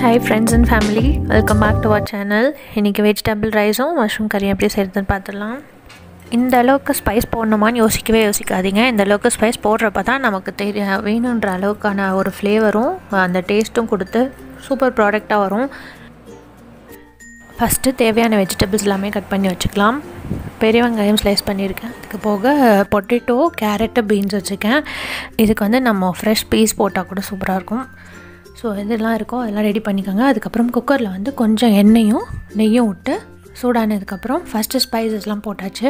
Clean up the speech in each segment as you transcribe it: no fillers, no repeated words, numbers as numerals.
Hi friends and family, welcome back to our channel. இன்னைக்கு vegetable rice-உம் mushroom curry எப்படி செய்யறதுன்னு பார்த்துடலாம். இந்த அளவுக்கு ஸ்பைஸ் போடணுமான்னு யோசிக்காதீங்க. இந்த அளவுக்கு ஸ்பைஸ் போடுறப்ப தான் நமக்கு வேணுன்ற அளவுக்கான ஒரு ஃப்ளேவரும் அந்த டேஸ்ட்டும் கொடுத்து சூப்பர் ப்ராடக்டாக வரும். ஃபஸ்ட்டு தேவையான வெஜிடபிள்ஸ் எல்லாமே கட் பண்ணி வச்சுக்கலாம். பெரிய வெங்காயம் ஸ்லைஸ் பண்ணியிருக்கேன். அதுக்கு போக பொட்டேட்டோ, கேரட்டு, பீன்ஸ் வச்சுருக்கேன். இதுக்கு வந்து நம்ம ஃப்ரெஷ் பீஸ் போட்டால் கூட சூப்பராக இருக்கும். ஸோ எதெல்லாம் இருக்கோ அதெல்லாம் ரெடி பண்ணிக்கோங்க. அதுக்கப்புறம் குக்கரில் வந்து கொஞ்சம் எண்ணெயும் நெய்யும் விட்டு சூடானதுக்கப்புறம் ஃபஸ்ட்டு ஸ்பைசஸ்லாம் போட்டாச்சு.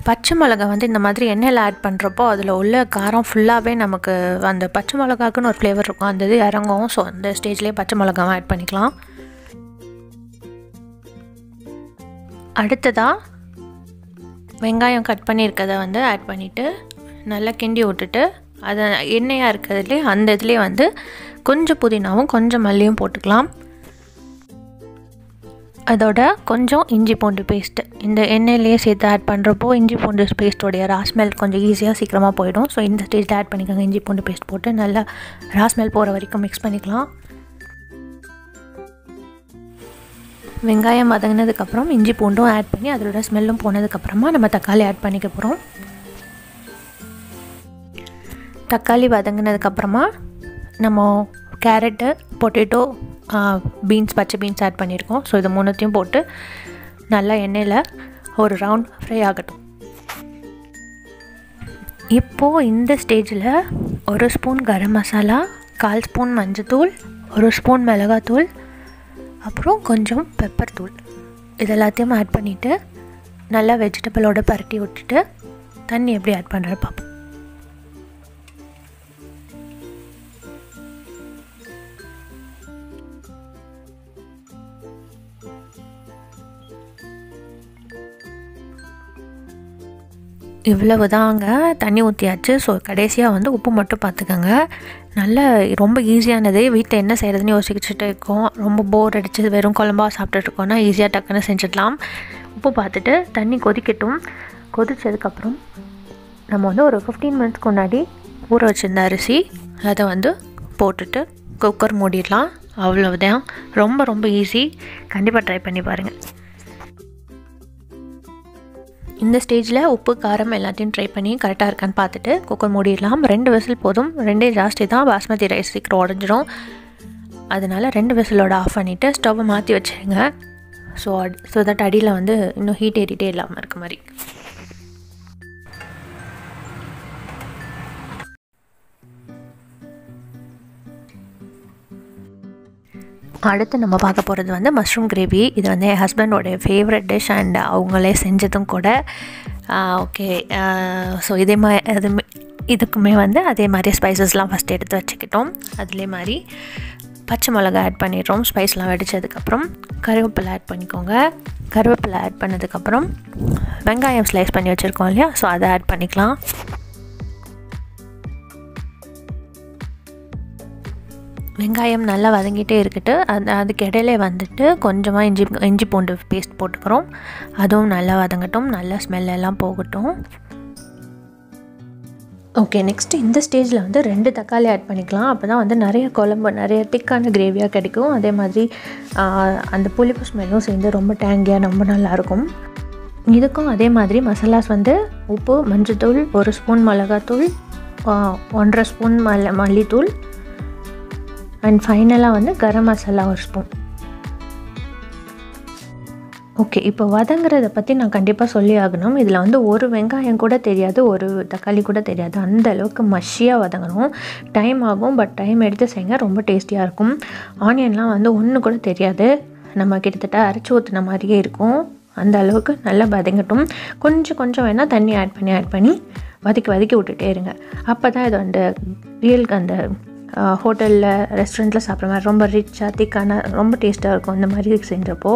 பச்சை மிளகா வந்து இந்த மாதிரி எண்ணெயில் ஆட் பண்ணுறப்போ அதில் உள்ள காரம் ஃபுல்லாகவே நமக்கு அந்த பச்சை மிளகாக்குன்னு ஒரு ஃப்ளேவர் இருக்கும், அந்த இது இறங்கும். ஸோ அந்த ஸ்டேஜ்லேயே பச்சை மிளகாவும் ஆட் பண்ணிக்கலாம். அடுத்ததாக வெங்காயம் கட் பண்ணியிருக்கதை வந்து ஆட் பண்ணிவிட்டு நல்லா கிண்டி விட்டுட்டு அதை எண்ணெயாக இருக்கிறதுலே அந்த இதுலேயே வந்து கொஞ்சம் புதினாவும் கொஞ்சம் மல்லியும் போட்டுக்கலாம். அதோட கொஞ்சம் இஞ்சி பூண்டு பேஸ்ட்டு இந்த எண்ணெயிலேயே சேர்த்து ஆட் பண்ணுறப்போ இஞ்சி பூண்டு பேஸ்ட்டோடைய ராஸ்மெல் கொஞ்சம் ஈஸியாக சீக்கிரமாக போயிடும். ஸோ இந்த ஸ்டேஜில் ஆட் பண்ணிக்கோங்க. இஞ்சி பூண்டு பேஸ்ட் போட்டு நல்லா ராஸ்மெல் போகிற வரைக்கும் மிக்ஸ் பண்ணிக்கலாம். வெங்காயம் வதங்கினதுக்கப்புறம் இஞ்சி பூண்டும் ஆட் பண்ணி அதோட ஸ்மெல்லும் போனதுக்கப்புறமா நம்ம தக்காளி ஆட் பண்ணிக்க போகிறோம். தக்காளி வதங்கினதுக்கப்புறமா நம்ம கேரட்டு, பொட்டேட்டோ, பீன்ஸ், பச்சை பீன்ஸ் ஆட் பண்ணியிருக்கோம். ஸோ இது மூணுத்தையும் போட்டு நல்லா எண்ணெயில் ஒரு ரவுண்ட் ஃப்ரை ஆகட்டும். இப்போது இந்த ஸ்டேஜில் 1 ஸ்பூன் கரம் மசாலா, 1/4 ஸ்பூன் மஞ்சத்தூள், 1 ஸ்பூன் மிளகாத்தூள், அப்புறம் கொஞ்சம் பெப்பர் தூள் இது எல்லாத்தையும் ஆட் பண்ணிவிட்டு நல்லா வெஜிடபிளோடு பரட்டி விட்டுட்டு தண்ணி எப்படி ஆட் பண்ணுறது பார்ப்போம். இவ்வளவு தாங்க, தண்ணி ஊற்றியாச்சு. ஸோ கடைசியாக வந்து உப்பு மட்டும் பார்த்துக்கோங்க. நல்லா ரொம்ப ஈஸியானது. வீட்டில் என்ன செய்கிறதுன்னு யோசிச்சுட்டு இருக்கோம், ரொம்ப போர் அடித்து வெறும் குழம்பாக சாப்பிட்டுருக்கோன்னா ஈஸியாக டக்குன்னு செஞ்சிடலாம். உப்பு பார்த்துட்டு தண்ணி கொதிக்கட்டும். கொதித்ததுக்கப்புறம் நம்ம வந்து ஒரு 15 மினிட்ஸ்க்கு முன்னாடி ஊற வச்சுருந்த அரிசி அதை வந்து போட்டுட்டு குக்கர் மூடிடலாம். அவ்வளவுதான், ரொம்ப ரொம்ப ஈஸி. கண்டிப்பாக ட்ரை பண்ணி பாருங்கள். இந்த ஸ்டேஜில் உப்பு காரம் எல்லாத்தையும் ட்ரை பண்ணி கரெக்டாக இருக்கான்னு பார்த்துட்டு குக்கர் மூடிடலாம். 2 விசில் போதும். 2 ஜாஸ்தி தான், பாஸ்மதி ரைஸ் சீக்கிரம் உடஞ்சிரும். அதனால் 2 விசிலோட ஆஃப் பண்ணிவிட்டு ஸ்டவ்வை மாற்றி வச்சுருங்க. ஸோ தட் அடியில் வந்து இன்னும் ஹீட் ஏறிட்டே இல்லாமல் இருக்க மாதிரி. அடுத்து நம்ம பார்க்க போகிறது வந்து மஷ்ரூம் கிரேவி. இது வந்து என் ஹஸ்பண்டோடைய ஃபேவரட் டிஷ் அண்ட் அவங்களே செஞ்சதும் கூட. ஓகே, ஸோ இதுக்குமே வந்து அதே மாதிரி ஸ்பைசஸ்லாம் ஃபஸ்ட் எடுத்து வச்சுக்கிட்டோம். அதிலே மாதிரி பச்சை மிளகா ஆட் பண்ணிடுறோம். ஸ்பைஸ்லாம் வெடித்ததுக்கப்புறம் கருவேப்பிலை ஆட் பண்ணிக்கோங்க. கருவேப்பிலை ஆட் பண்ணதுக்கப்புறம் வெங்காயம் ஸ்லைஸ் பண்ணி வச்சுருக்கோம் இல்லையா, ஸோ அதை ஆட் பண்ணிக்கலாம். வெங்காயம் நல்லா வதங்கிட்டே இருக்கட்டு. அதுக்கு இடையிலே வந்துட்டு கொஞ்சமாக இஞ்சி பூண்டு பேஸ்ட் போட்டுக்கிறோம். அதுவும் நல்லா வதங்கட்டும், நல்லா ஸ்மெல்லாம் போகட்டும். ஓகே, நெக்ஸ்ட்டு இந்த ஸ்டேஜில் வந்து 2 தக்காளி ஆட் பண்ணிக்கலாம். அப்போ தான் வந்து நிறைய திக்கான கிரேவியாக கிடைக்கும். அதே மாதிரி அந்த புளிப்பு ஸ்மெல்லும் சேர்ந்து ரொம்ப டேங்கியாக ரொம்ப நல்லாயிருக்கும். இதுக்கும் அதே மாதிரி மசாலாஸ் வந்து உப்பு, மஞ்சத்தூள், 1 ஸ்பூன் மிளகாத்தூள், 1.5 ஸ்பூன் மல்லித்தூள் அண்ட் ஃபைனலாக வந்து கரம் மசாலா 1 ஸ்பூன். ஓகே, இப்போ வதங்குறதை பற்றி நான் கண்டிப்பாக சொல்லி ஆகணும். இதில் வந்து ஒரு வெங்காயம் கூட தெரியாது, ஒரு தக்காளி கூட தெரியாது. அந்த அளவுக்கு மஷியாக வதங்கணும். டைம் ஆகும், பட் டைம் எடுத்து செய்யுங்க, ரொம்ப டேஸ்டியாக இருக்கும். ஆனியன்லாம் வந்து ஒன்று கூட தெரியாது, நம்ம கிட்டத்தட்ட அரைச்சி ஊற்றின மாதிரியே இருக்கும். அந்த அளவுக்கு நல்லா வதங்கட்டும். கொஞ்சம் வேணால் தண்ணி ஆட் பண்ணி வதக்கி விட்டுட்டே இருங்க. அப்போ தான் இது வந்து ரியலுக்கு அந்த ஹோட்டலில் ரெஸ்டாரண்ட்டில் சாப்பிட்ற மாதிரி ரொம்ப ரிச்சாக திக்கான ரொம்ப டேஸ்ட்டாக இருக்கும் இந்த மாதிரி செஞ்சப்போ.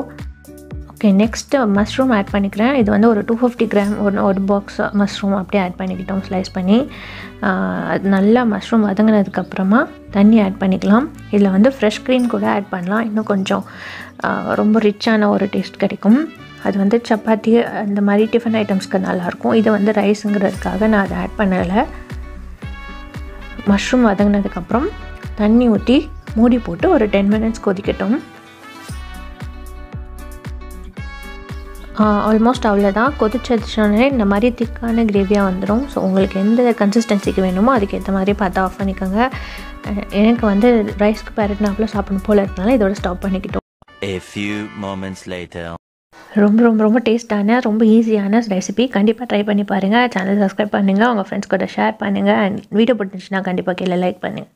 ஓகே, நெக்ஸ்ட்டு மஷ்ரூம் ஆட் பண்ணிக்கிறேன். இது வந்து ஒரு 250 கிராம் ஒரு பாக்ஸ் மஷ்ரூம் அப்படியே ஆட் பண்ணிக்கிட்டோம் ஸ்லைஸ் பண்ணி. அது நல்லா மஷ்ரூம் வதங்கினதுக்கப்புறமா தண்ணி ஆட் பண்ணிக்கலாம். இதில் வந்து ஃப்ரெஷ் க்ரீம் கூட ஆட் பண்ணலாம், இன்னும் கொஞ்சம் ரொம்ப ரிச்சான ஒரு டேஸ்ட் கிடைக்கும். அது வந்து சப்பாத்தி அந்த மாதிரி டிஃபன் ஐட்டம்ஸ்க்கு நல்லாயிருக்கும். இது வந்து ரைஸுங்கிறதுக்காக நான் அதை ஆட் பண்ணலை. மஷ்ரூம் வதங்கினதுக்கப்புறம் தண்ணி ஊற்றி மூடி போட்டு ஒரு 10 மினிட்ஸ் கொதிக்கட்டும். ஆல்மோஸ்ட் அவ்வளோதான். கொதிச்சதுச்சோடனே இந்த மாதிரி திக்கான கிரேவியாக வந்துடும். ஸோ உங்களுக்கு எந்த கன்சிஸ்டன்சிக்கு வேணுமோ அதுக்கேற்ற மாதிரி பார்த்து ஆஃப் பண்ணிக்கோங்க. எனக்கு வந்து ரைஸ்க்கு பெரட்டினாப்புல சாப்பிடணும் போல் இருக்கனால இதோட ஸ்டாப் பண்ணிக்கிட்டோம். A few moments later. ரொம்ப ரொம்ப ரொம்ப டேஸ்ட்டான ரொம்ப ஈஸியான ரெசிபி. கண்டிப்பாக ட்ரை பண்ணி பாருங்கள். சேனல் சப்ஸ்கிரைப் பண்ணுங்கள், உங்கள் ஃப்ரெண்ட்ஸ் கூட ஷேர் பண்ணுங்கள். அண்ட் வீடியோ பிடிச்சிச்சுன்னா கண்டிப்பாக கீழே லைக் பண்ணுங்கள்.